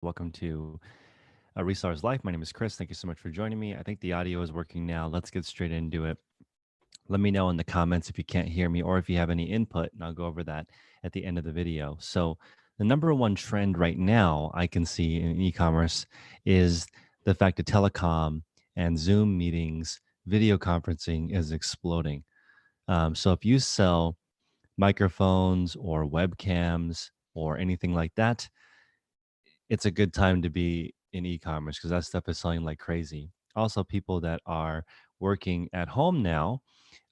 Welcome to Restar's Life. My name is Chris. Thank you so much for joining me. I think the audio is working now. Let's get straight into it. Let me know in the comments if you can't hear me or if you have any input, and I'll go over that at the end of the video. So, the number one trend right now I can see in e-commerce is the fact that telecom and Zoom meetings, video conferencing is exploding. So, if you sell microphones or webcams or anything like that, it's a good time to be in e-commerce because that stuff is selling like crazy. Also, people that are working at home now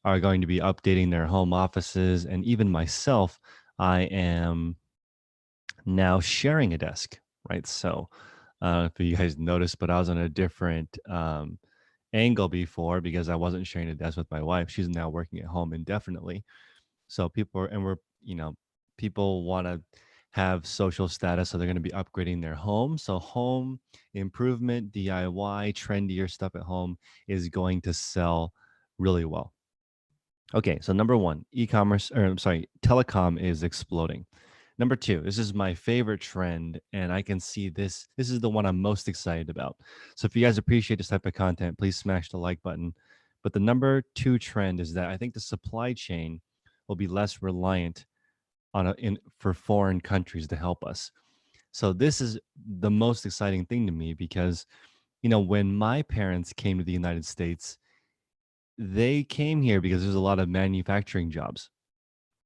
are going to be updating their home offices. And even myself, I am now sharing a desk, right? So, if you guys noticed, but I was on a different angle before because I wasn't sharing a desk with my wife. She's now working at home indefinitely. So people are, and we're, people want to have social status, so they're going to be upgrading their home. So home improvement, DIY, trendier stuff at home is going to sell really well. Okay, so number one, e-commerce, or I'm sorry, telecom is exploding. Number two, this is my favorite trend, and I can see this. This is the one I'm most excited about. So if you guys appreciate this type of content, please smash the like button. But the number two trend is that I think the supply chain will be less reliant on for foreign countries to help us. So this is the most exciting thing to me because when my parents came to the United States, they came here because there's a lot of manufacturing jobs,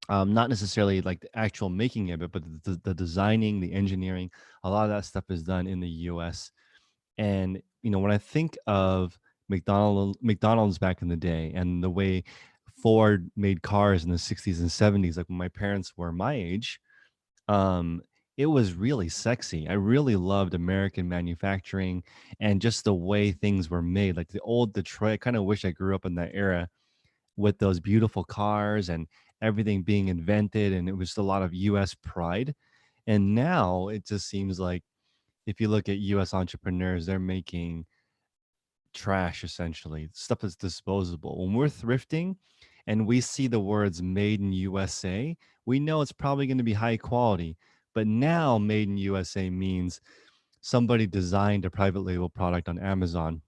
not necessarily like the actual making of it, but the designing, the engineering, a lot of that stuff is done in the US. And when I think of McDonald's back in the day and the way Ford made cars in the 60s and 70s, like when my parents were my age, um, it was really sexy. I really loved American manufacturing and just the way things were made. Like the old Detroit, I kind of wish I grew up in that era with those beautiful cars and everything being invented, and it was a lot of US pride. And now it just seems like if you look at US entrepreneurs, they're making trash essentially, stuff that's disposable. When we're thrifting and we see the words made in USA, we know it's probably going to be high quality. But now made in USA means somebody designed a private label product on Amazon,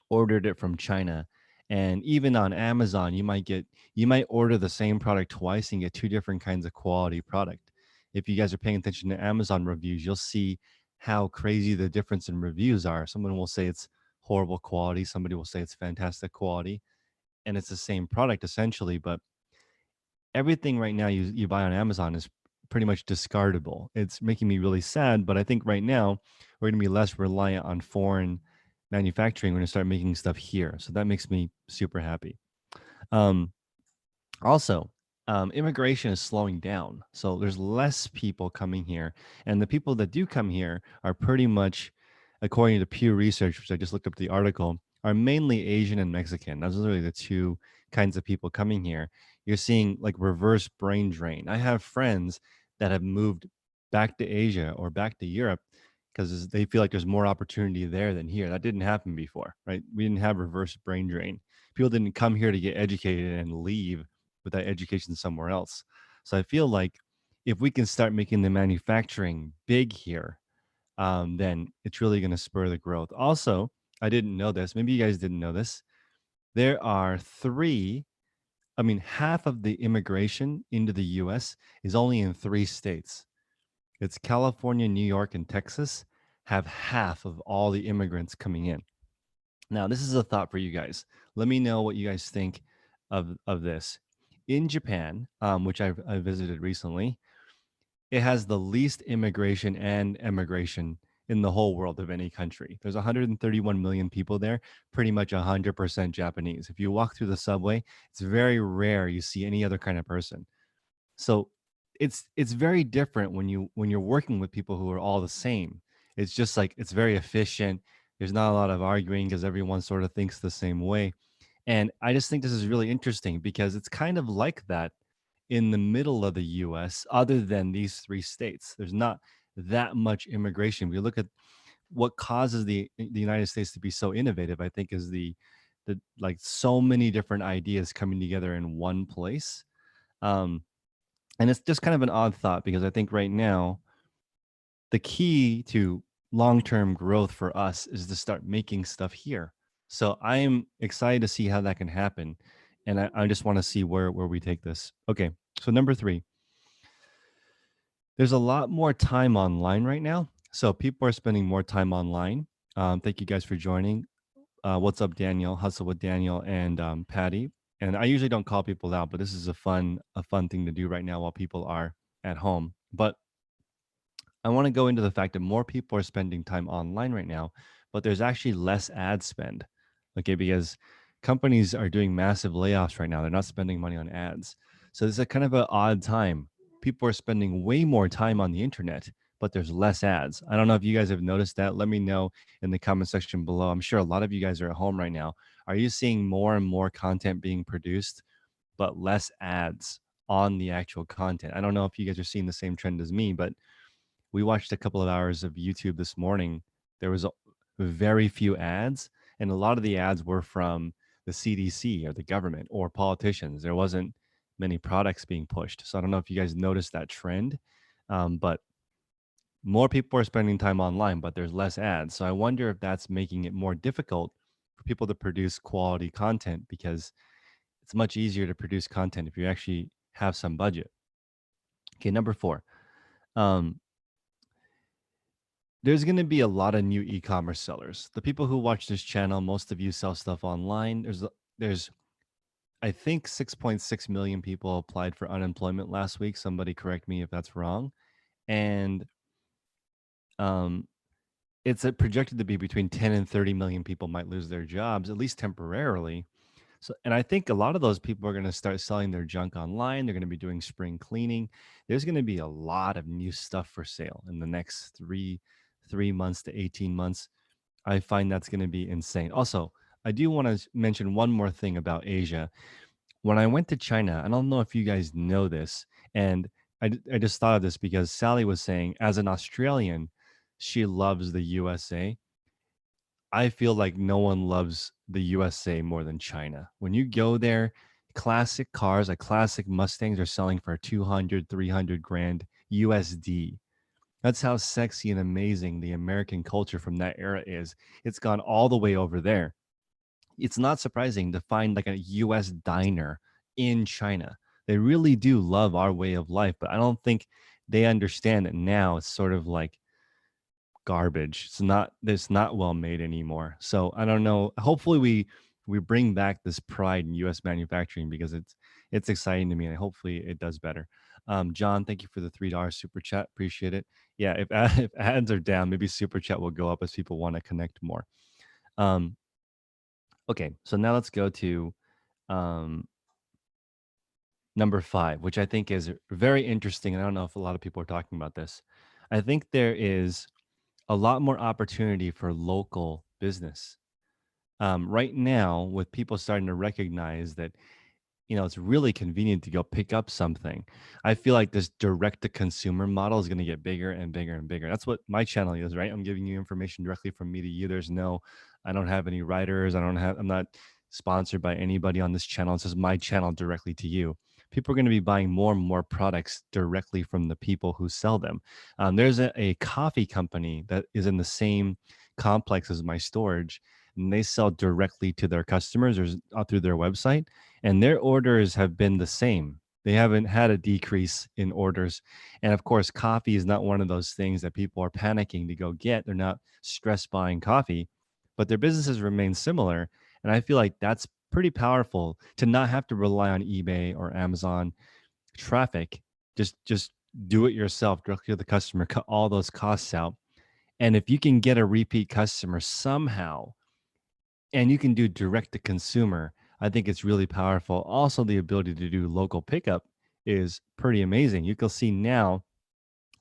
ordered it from China. And even on Amazon, you might order the same product twice and get two different kinds of quality product. If you guys are paying attention to Amazon reviews, you'll see how crazy the difference in reviews are. Someone will say it's horrible quality, somebody will say it's fantastic quality, and it's the same product essentially, but everything right now you buy on Amazon is pretty much discardable. It's making me really sad, but I think right now we're going to be less reliant on foreign manufacturing. We're going to start making stuff here, so that makes me super happy. Um, Also, immigration is slowing down, so there's less people coming here, and the people that do come here are pretty much, according to Pew Research, which I just looked up the article, are mainly Asian and Mexican. Those are really the two kinds of people coming here. You're seeing like reverse brain drain. I have friends that have moved back to Asia or back to Europe because they feel like there's more opportunity there than here. That didn't happen before, right? We didn't have reverse brain drain. People didn't come here to get educated and leave with that education somewhere else. So I feel like if we can start making the manufacturing big here, then it's really going to spur the growth. Also, I didn't know this. Maybe you guys didn't know this. There are half of the immigration into the US is only in three states. It's California, New York, and Texas have half of all the immigrants coming in. Now, this is a thought for you guys. Let me know what you guys think of this. In Japan, which I visited recently, it has the least immigration and emigration in the whole world of any country. There's 131 million people there, pretty much 100% Japanese. If you walk through the subway, it's very rare you see any other kind of person. So it's very different when you're working with people who are all the same. It's just like it's very efficient. There's not a lot of arguing because everyone sort of thinks the same way. And I just think this is really interesting because it's kind of like that in the middle of the US, other than these three states. There's not that much immigration. We look at what causes the United States to be so innovative, I think, is the like so many different ideas coming together in one place. Um, and it's just kind of an odd thought because I think right now the key to long-term growth for us is to start making stuff here. So I'm excited to see how that can happen. And I just want to see where we take this. Okay. So number three, there's a lot more time online right now. So people are spending more time online. Thank you guys for joining. What's up, Daniel? Hustle with Daniel and Patty. And I usually don't call people out, but this is a fun thing to do right now while people are at home. But I want to go into the fact that more people are spending time online right now, but there's actually less ad spend. Okay, because companies are doing massive layoffs right now. They're not spending money on ads. So this is a kind of an odd time. People are spending way more time on the internet, but there's less ads. I don't know if you guys have noticed that. Let me know in the comment section below. I'm sure a lot of you guys are at home right now. Are you seeing more and more content being produced, but less ads on the actual content? I don't know if you guys are seeing the same trend as me, but we watched a couple of hours of YouTube this morning. There was very few ads, and a lot of the ads were from the CDC or the government or politicians. There wasn't many products being pushed. So I don't know if you guys noticed that trend, but more people are spending time online, but there's less ads. So I wonder if that's making it more difficult for people to produce quality content because it's much easier to produce content if you actually have some budget. Okay, number four. Um, there's going to be a lot of new e-commerce sellers. The people who watch this channel, most of you sell stuff online. There's I think 6.6 million people applied for unemployment last week. Somebody correct me if that's wrong. And um it's projected to be between 10 and 30 million people might lose their jobs at least temporarily. So, and I think a lot of those people are going to start selling their junk online. They're going to be doing spring cleaning. There's going to be a lot of new stuff for sale in the next three months to 18 months. I find that's going to be insane. Also, I do want to mention one more thing about Asia. When I went to China, I don't know if you guys know this, and I just thought of this because Sally was saying, as an Australian, she loves the USA. I feel like no one loves the USA more than China. When you go there, classic cars, like classic Mustangs, are selling for 200, 300 grand USD. That's how sexy and amazing the American culture from that era is. It's gone all the way over there. It's not surprising to find like a US diner in China. They really do love our way of life, but I don't think they understand that now it's sort of like garbage. It's not well made anymore. So I don't know. Hopefully we bring back this pride in US manufacturing because it's exciting to me and hopefully it does better. John, thank you for the $3 super chat. Appreciate it. Yeah, if if ads are down, maybe super chat will go up as people want to connect more. Um, okay, so now let's go to um, number five, which I think is very interesting. And I don't know if a lot of people are talking about this. I think there is a lot more opportunity for local business. Right now, with people starting to recognize that it's really convenient to go pick up something. I feel like this direct to consumer model is going to get bigger and bigger and bigger. That's what my channel is, right? I'm giving you information directly from me to you. I don't have any writers. I'm not sponsored by anybody on this channel. It's just my channel directly to you. People are going to be buying more and more products directly from the people who sell them. There's a coffee company that is in the same complex as my storage, and they sell directly to their customers or through their website, and their orders have been the same. They haven't had a decrease in orders. And of course, coffee is not one of those things that people are panicking to go get. They're not stress buying coffee, but their businesses remain similar. And I feel like that's pretty powerful to not have to rely on eBay or Amazon traffic. Just do it yourself directly to the customer, cut all those costs out. And if you can get a repeat customer somehow, and you can do direct to consumer, I think it's really powerful. Also, the ability to do local pickup is pretty amazing. You can see now,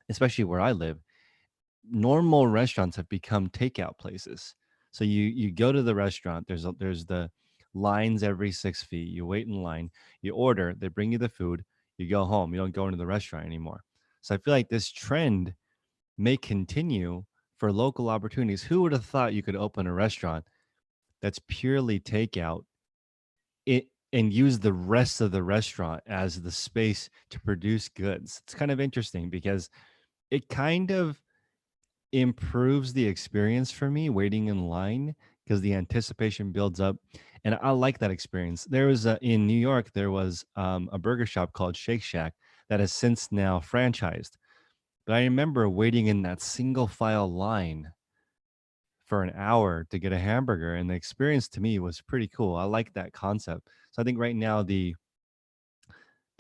especially where I live, normal restaurants have become takeout places. So you go to the restaurant, there's the lines every 6 feet. You wait in line, you order, they bring you the food, you go home. You don't go into the restaurant anymore. So I feel like this trend may continue for local opportunities. Who would have thought you could open a restaurant that's purely takeout it and use the rest of the restaurant as the space to produce goods? It's kind of interesting because it kind of improves the experience for me waiting in line because the anticipation builds up, and I like that experience. There was in New York, there was a burger shop called Shake Shack that has since now franchised. But I remember waiting in that single file line for an hour to get a hamburger, and the experience to me was pretty cool. I like that concept. So I think right now the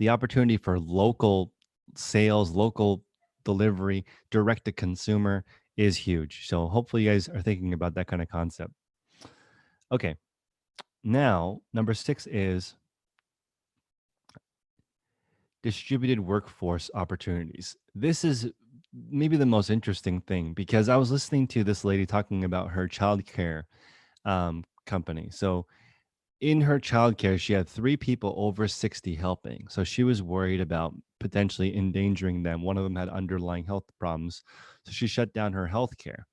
opportunity for local sales, local delivery, direct to consumer is huge. So hopefully you guys are thinking about that kind of concept. Okay. Now, number 6 is distributed workforce opportunities. This is maybe the most interesting thing because I was listening to this lady talking about her childcare company. So in her childcare, she had 3 people over 60 helping. So she was worried about potentially endangering them. One of them had underlying health problems. So she shut down her healthcare.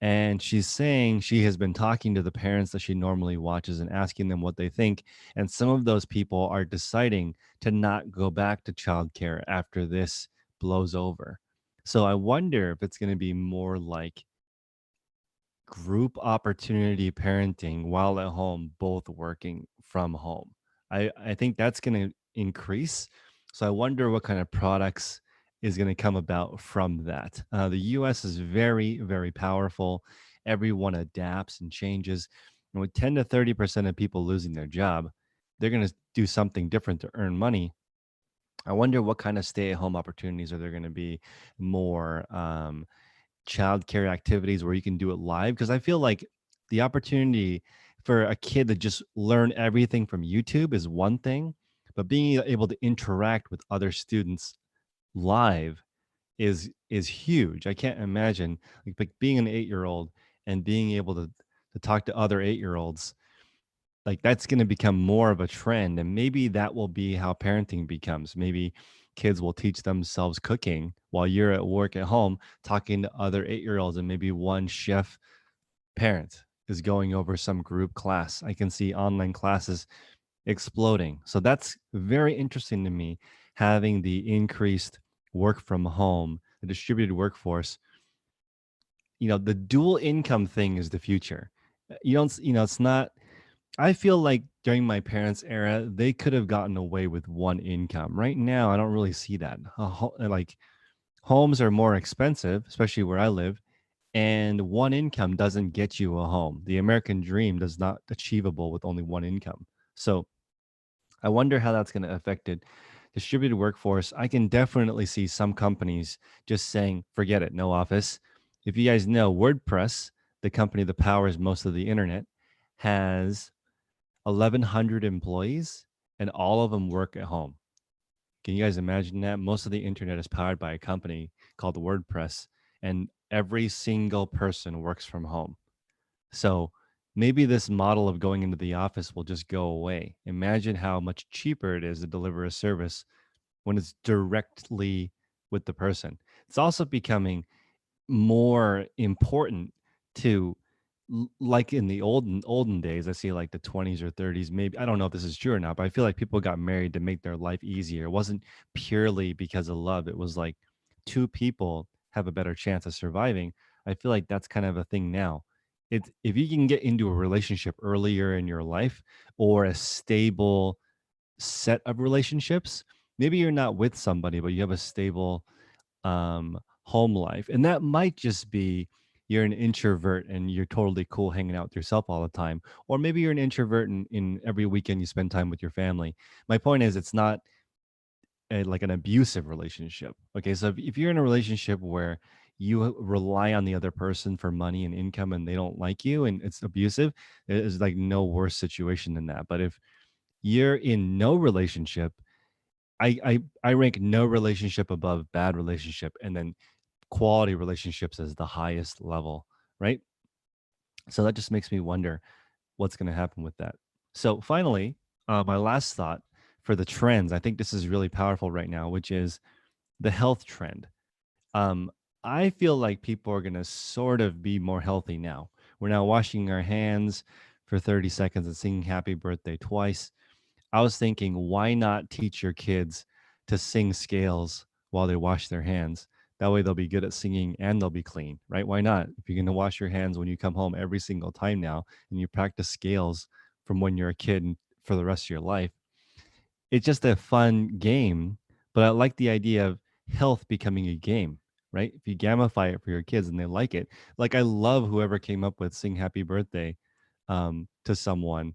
And she's saying she has been talking to the parents that she normally watches and asking them what they think. And some of those people are deciding to not go back to childcare after this blows over. So I wonder if it's going to be more like group opportunity parenting while at home, both working from home. I think that's going to increase. So I wonder what kind of products is going to come about from that. The US is very, very powerful. Everyone adapts and changes. And with 10 to 30% of people losing their job, they're going to do something different to earn money. I wonder what kind of stay at home opportunities are there going to be more. Childcare activities where you can do it live because I feel like the opportunity for a kid to just learn everything from YouTube is one thing, but being able to interact with other students live is huge. I can't imagine like being an 8-year-old and being able to talk to other 8-year-olds, like that's going to become more of a trend, and maybe that will be how parenting becomes. Maybe kids will teach themselves cooking while you're at work at home talking to other 8-year-olds, and maybe one chef parent is going over some group class. I can see online classes exploding. So that's very interesting to me, having the increased work from home, the distributed workforce. The dual income thing is the future. You don't s- you know It's not. I feel like during my parents' era, they could have gotten away with one income. Right now, I don't really see that. Like homes are more expensive, especially where I live, and one income doesn't get you a home. The American dream does not achievable with only one income. So I wonder how that's going to affect it. Distributed workforce, I can definitely see some companies just saying, forget it, no office. If you guys know, WordPress, the company that powers most of the internet, has 1,100 employees, and all of them work at home. Can you guys imagine that? Most of the internet is powered by a company called WordPress, and every single person works from home. So maybe this model of going into the office will just go away. Imagine how much cheaper it is to deliver a service when it's directly with the person. It's also becoming more important to like in the olden days. I see like the 20s or 30s, maybe. I don't know if this is true or not, but I feel like people got married to make their life easier. It wasn't purely because of love. It was like two people have a better chance of surviving. I feel like that's kind of a thing now. It's if you can get into a relationship earlier in your life, or a stable set of relationships. Maybe you're not with somebody, but you have a stable home life. And that might just be you're an introvert and you're totally cool hanging out with yourself all the time. Or maybe you're an introvert and in every weekend you spend time with your family. My point is, it's not like an abusive relationship. Okay. So if you're in a relationship where you rely on the other person for money and income and they don't like you and it's abusive, there's like no worse situation than that. But if you're in no relationship, I rank no relationship above bad relationship, and then quality relationships as the highest level, right? So that just makes me wonder what's going to happen with that. So finally, my last thought for the trends, I think this is really powerful right now, which is the health trend. Um, I feel like people are going to sort of be more healthy now. We're now washing our hands for 30 seconds and singing happy birthday twice. I was thinking, why not teach your kids to sing scales while they wash their hands? That way they'll be good at singing and they'll be clean, right? Why not? If you're going to wash your hands when you come home every single time now and you practice scales from when you're a kid and for the rest of your life, it's just a fun game. But I like the idea of health becoming a game, right? If you gamify it for your kids and they like it, like I love whoever came up with sing happy birthday to someone.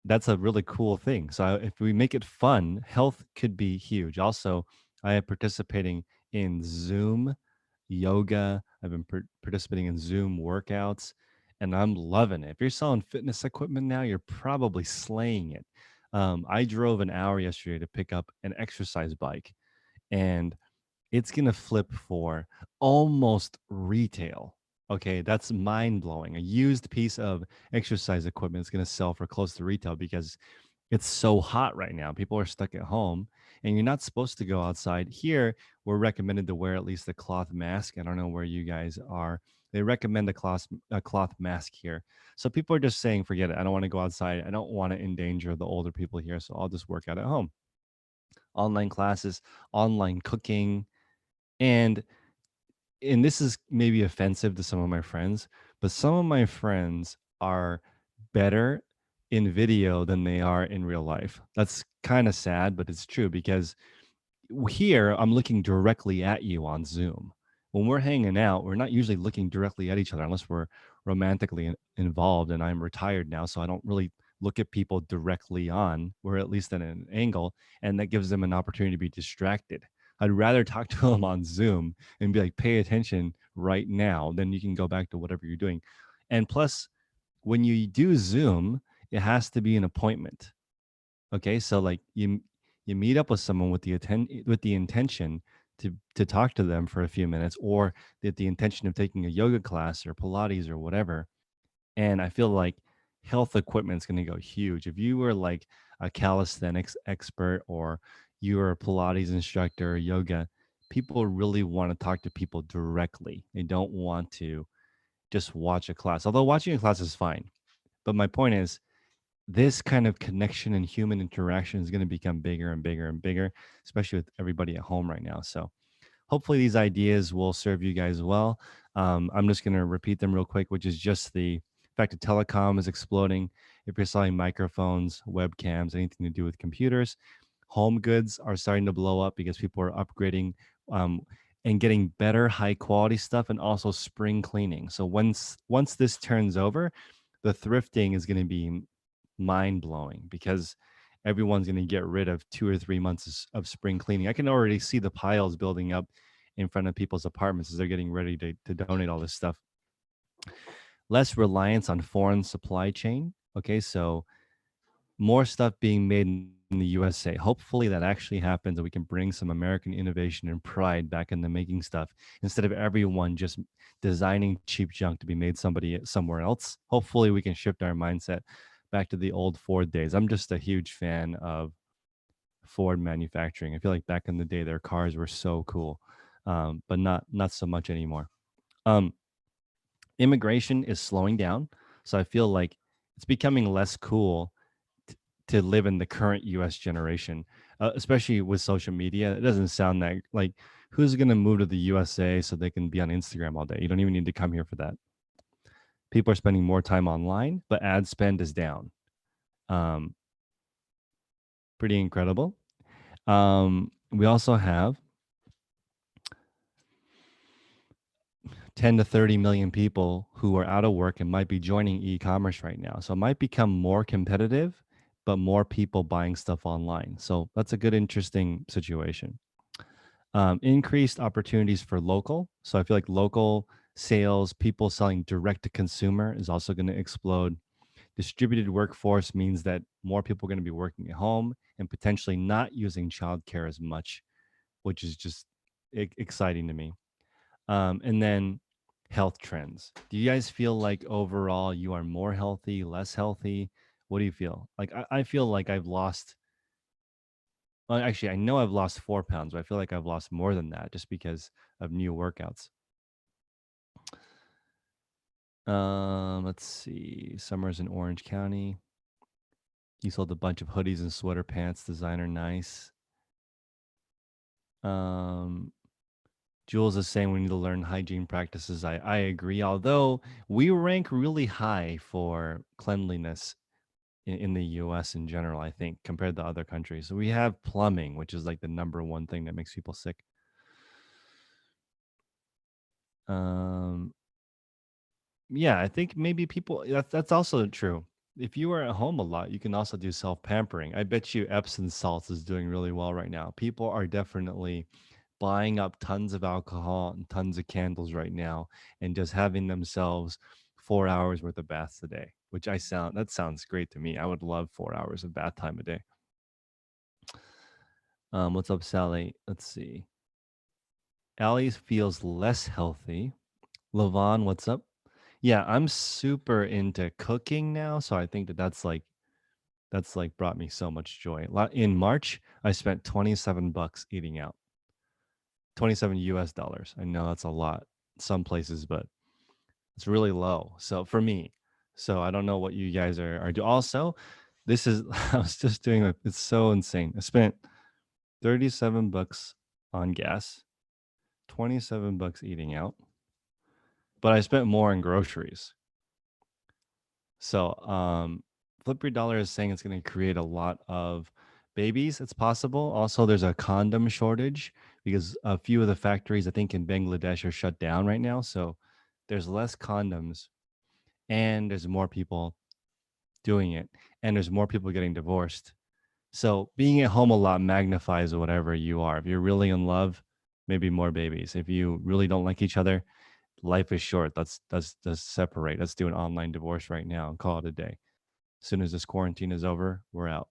That's a really cool thing. So if we make it fun, health could be huge. Also, I am participating in Zoom yoga. I've been participating in Zoom workouts, and I'm loving it. If you're selling fitness equipment now, you're probably slaying it. I drove an hour yesterday to pick up an exercise bike, and it's gonna flip for almost retail. Okay, that's mind blowing. A used piece of exercise equipment is gonna sell for close to retail because it's so hot right now. People are stuck at home and you're not supposed to go outside. Here, we're recommended to wear at least a cloth mask. I don't know where you guys are. They recommend a cloth mask here. So people are just saying, forget it. I don't want to go outside. I don't want to endanger the older people here. So I'll just work out at home. Online classes, online cooking, and and this is maybe offensive to some of my friends, but some of my friends are better in video than they are in real life. That's kind of sad, but it's true because here I'm looking directly at you on Zoom. When we're hanging out, we're not usually looking directly at each other unless we're romantically involved. And I'm retired now, so I don't really look at people directly on. We're at least at an angle, and that gives them an opportunity to be distracted. I'd rather talk to them on Zoom and be like, pay attention right now, then you can go back to whatever you're doing. And plus, when you do Zoom, it has to be an appointment. Okay, so like you meet up with someone with the intention to talk to them for a few minutes, or the intention of taking a yoga class or Pilates or whatever. And I feel like health equipment is going to go huge. If you were like a calisthenics expert or you were a Pilates instructor or yoga, people really want to talk to people directly. They don't want to just watch a class. Although watching a class is fine. But my point is this kind of connection and human interaction is going to become bigger and bigger and bigger, especially with everybody at home right now. So hopefully these ideas will serve you guys well. I'm just going to repeat them real quick, which is just the fact that telecom is exploding. If you're selling microphones, webcams, anything to do with computers, home goods are starting to blow up because people are upgrading um, and getting better high quality stuff, and also spring cleaning. So once this turns over, the thrifting is going to be mind blowing because everyone's going to get rid of 2 or 3 months of spring cleaning. I can already see the piles building up in front of people's apartments as they're getting ready to donate all this stuff. Less reliance on foreign supply chain. Okay, so more stuff being made in the USA. Hopefully that actually happens and we can bring some American innovation and pride back into making stuff instead of everyone just designing cheap junk to be made somewhere else. Hopefully we can shift our mindset back to the old Ford days. I'm just a huge fan of Ford manufacturing. I feel like back in the day their cars were so cool. But not so much anymore. Um, Immigration is slowing down, so I feel like it's becoming less cool to live in the current US generation, especially with social media. It doesn't sound that like who's going to move to the USA so they can be on Instagram all day? You don't even need to come here for that. People are spending more time online, but ad spend is down. Um, Pretty incredible. We also have 10 to 30 million people who are out of work and might be joining e-commerce right now. So it might become more competitive, but more people buying stuff online. So that's a good, interesting situation. Increased opportunities for local. So I feel like local sales, people selling direct to consumer is also going to explode. Distributed workforce means that more people are going to be working at home and potentially not using childcare as much, which is just exciting to me. And then health trends. Do you guys feel like overall you are more healthy, less healthy? What do you feel? Like I feel like I've lost. Well, actually, I know I've lost 4 pounds, but I feel like I've lost more than that just because of new workouts. Let's see. Summers in Orange County. You sold a bunch of hoodies and sweater pants, designer nice. Um, Jules is saying we need to learn hygiene practices. I agree. Although we rank really high for cleanliness in the US in general, I think, compared to other countries. So we have plumbing, which is like the number one thing that makes people sick. Um, yeah, I think maybe people that's also true. If you are at home a lot, you can also do self-pampering. I bet you Epsom salts is doing really well right now. People are definitely buying up tons of alcohol and tons of candles right now and just having themselves 4 hours worth of baths a day, which that sounds great to me. I would love 4 hours of bath time a day. What's up, Sally? Let's see. Allie feels less healthy. Levon, what's up? Yeah, I'm super into cooking now, so I think that's like brought me so much joy. In March, I spent $27 eating out. 27 US dollars. I know that's a lot some places, but it's really low. So for me, so I don't know what you guys are do. Also, this is I was just doing it's so insane. I spent $37 on gas, $27 eating out, but I spent more in groceries. So, Flip Your Dollar is saying it's going to create a lot of babies. It's possible. Also, there's a condom shortage because a few of the factories, I think, in Bangladesh are shut down right now. So, there's less condoms and there's more people doing it and there's more people getting divorced. So, being at home a lot magnifies whatever you are. If you're really in love, maybe more babies. If you really don't like each other, life is short. Let's separate. Let's do an online divorce right now and call it a day. As soon as this quarantine is over, we're out.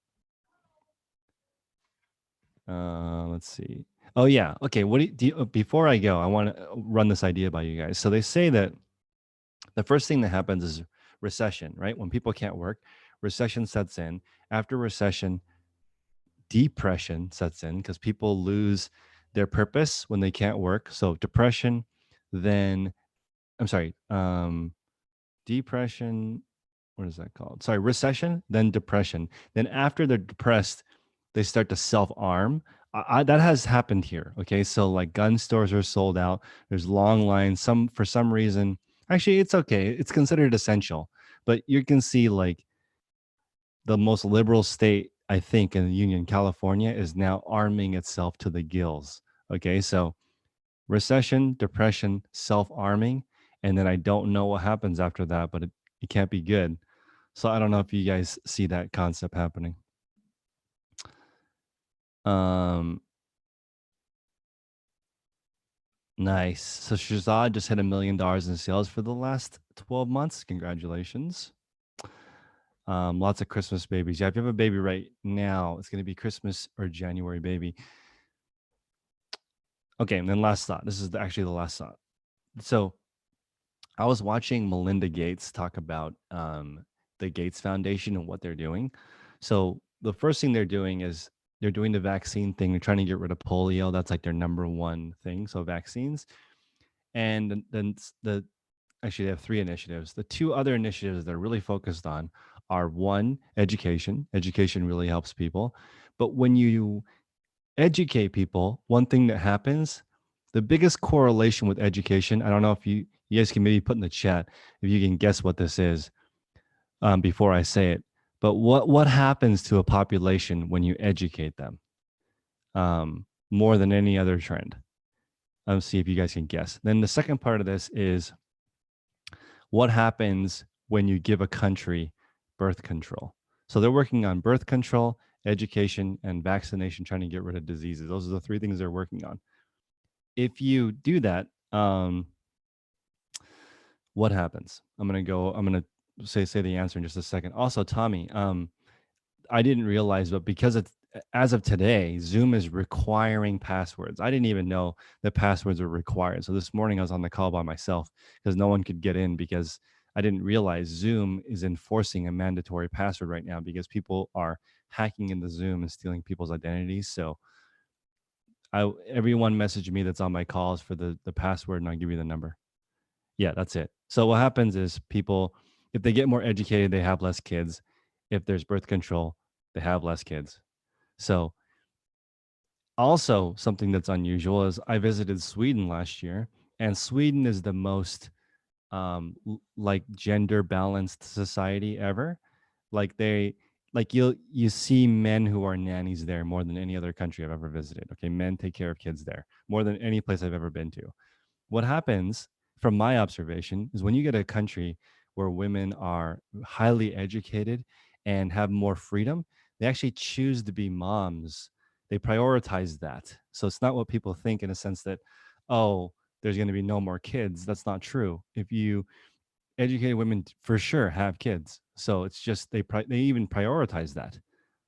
Let's see. Oh yeah. Okay. What do you before I go, I want to run this idea by you guys. So they say that the first thing that happens is recession, right? When people can't work, recession sets in. After recession, depression sets in because people lose their purpose when they can't work. So depression, then I'm sorry, depression, what is that called? Sorry, recession, then depression. Then after they're depressed, they start to self-arm. That has happened here. Okay, so like gun stores are sold out. There's long lines. Some for some reason, actually, it's okay. It's considered essential, but you can see like the most liberal state, I think, in the Union, California, is now arming itself to the gills. Okay, so recession, depression, self-arming, and then I don't know what happens after that, but it can't be good. So I don't know if you guys see that concept happening. Um, nice. So Shazad just hit $1 million in sales for the last 12 months. Congratulations. Lots of Christmas babies. Yeah, if you have a baby right now, it's going to be Christmas or January baby. Okay, and then last thought. This is actually the last thought. So I was watching Melinda Gates talk about the Gates Foundation and what they're doing. So the first thing they're doing is they're doing the vaccine thing. They're trying to get rid of polio. That's like their number one thing. So vaccines, and then the actually they have three initiatives. The two other initiatives they're really focused on are one, education. Education really helps people, but when you educate people, one thing that happens, the biggest correlation with education, I don't know if you guys can maybe put in the chat if you can guess what this is before I say it. But what happens to a population when you educate them more than any other trend? Let's see if you guys can guess. Then the second part of this is what happens when you give a country birth control. So they're working on birth control, education, and vaccination, trying to get rid of diseases. Those are the three things they're working on. If you do that, what happens? I'm gonna say the answer in just a second. Also, Tommy, I didn't realize, but because it's as of today, Zoom is requiring passwords. I didn't even know that passwords were required. So this morning I was on the call by myself because no one could get in because I didn't realize Zoom is enforcing a mandatory password right now because people are hacking into Zoom and stealing people's identities. So everyone messaged me that's on my calls for the password and I'll give you the number. Yeah, that's it. So what happens is people, if they get more educated, they have less kids. If there's birth control, they have less kids. So Also, something that's unusual is I visited Sweden last year, and Sweden is the most like gender balanced society ever. Like they like you see men who are nannies there more than any other country I've ever visited. Okay, men take care of kids there more than any place I've ever been to. What happens from my observation is when you get a country where women are highly educated and have more freedom, they actually choose to be moms. They prioritize that. So it's not what people think in a sense that, oh, there's going to be no more kids. That's not true. If you educated women for sure have kids. So it's just they even prioritize that.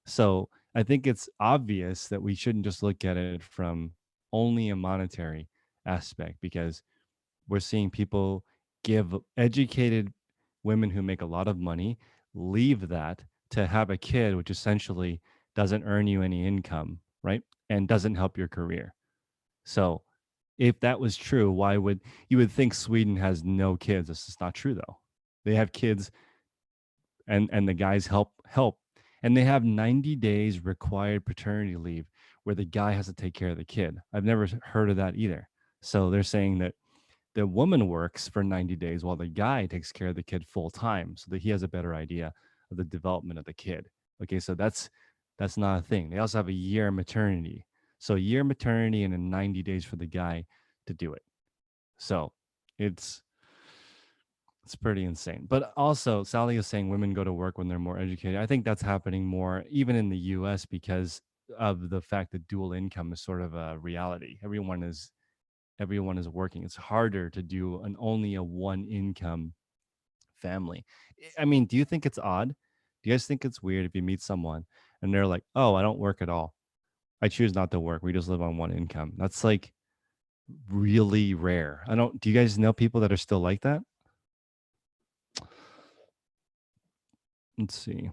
So I think it's obvious that we shouldn't just look at it from only a monetary aspect, because we're seeing people give educated women who make a lot of money leave that to have a kid, which essentially doesn't earn you any income, right? And doesn't help your career. So if that was true, why would you would think Sweden has no kids? This is not true though. They have kids, and the guys help. And they have 90 days required paternity leave where the guy has to take care of the kid. I've never heard of that either. So they're saying that the woman works for 90 days while the guy takes care of the kid full time so that he has a better idea of the development of the kid. Okay, so that's not a thing. They also have a year maternity. So a year maternity and then 90 days for the guy to do it. So it's it's pretty insane. But also, Sally is saying women go to work when they're more educated. I think that's happening more even in the US because of the fact that dual income is sort of a reality. Everyone is working. It's harder to do an only a one income family. I mean, do you think it's odd? Do you guys think it's weird if you meet someone and they're like, "Oh, I don't work at all. I choose not to work. We just live on one income." That's like really rare. I don't Do you guys know people that are still like that? Let's see.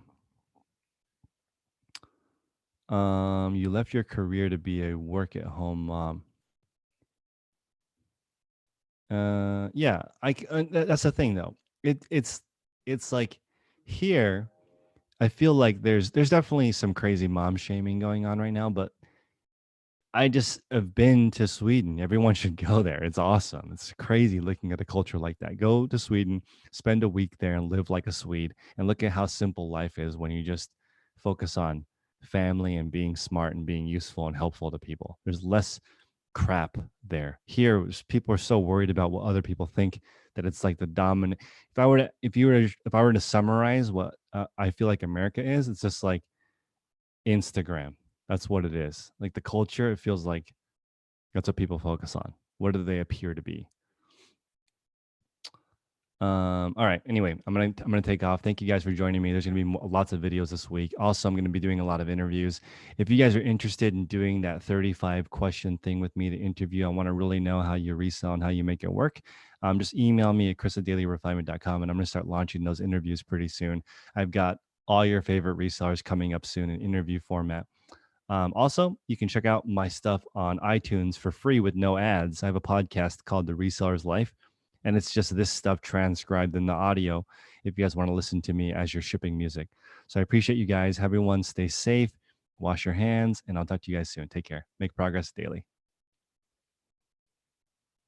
You left your career to be a work at home mom. Yeah, that's the thing though. It's like here I feel like there's definitely some crazy mom shaming going on right now, but I just have been to Sweden. Everyone should go there. It's awesome. It's crazy looking at a culture like that. Go to Sweden, spend a week there and live like a Swede and look at how simple life is when you just focus on family and being smart and being useful and helpful to people. There's less crap there. Here, people are so worried about what other people think that it's like the dominant. If I were to summarize what I feel like America is, it's just like Instagram. That's what it is. Like the culture, it feels like that's what people focus on. What do they appear to be? All right. Anyway, I'm gonna take off. Thank you guys for joining me. There's gonna be lots of videos this week. Also, I'm gonna be doing a lot of interviews. If you guys are interested in doing that 35 question thing with me, the interview, I want to really know how you resell and how you make it work. Just email me at chris@dailyrefinement.com, and I'm gonna start launching those interviews pretty soon. I've got all your favorite resellers coming up soon in interview format. Also, you can check out my stuff on iTunes for free with no ads. I have a podcast called The Reseller's Life, and it's just this stuff transcribed in the audio if you guys want to listen to me as you're shipping music. So I appreciate you guys. Everyone stay safe, wash your hands, and I'll talk to you guys soon. Take care. Make progress daily.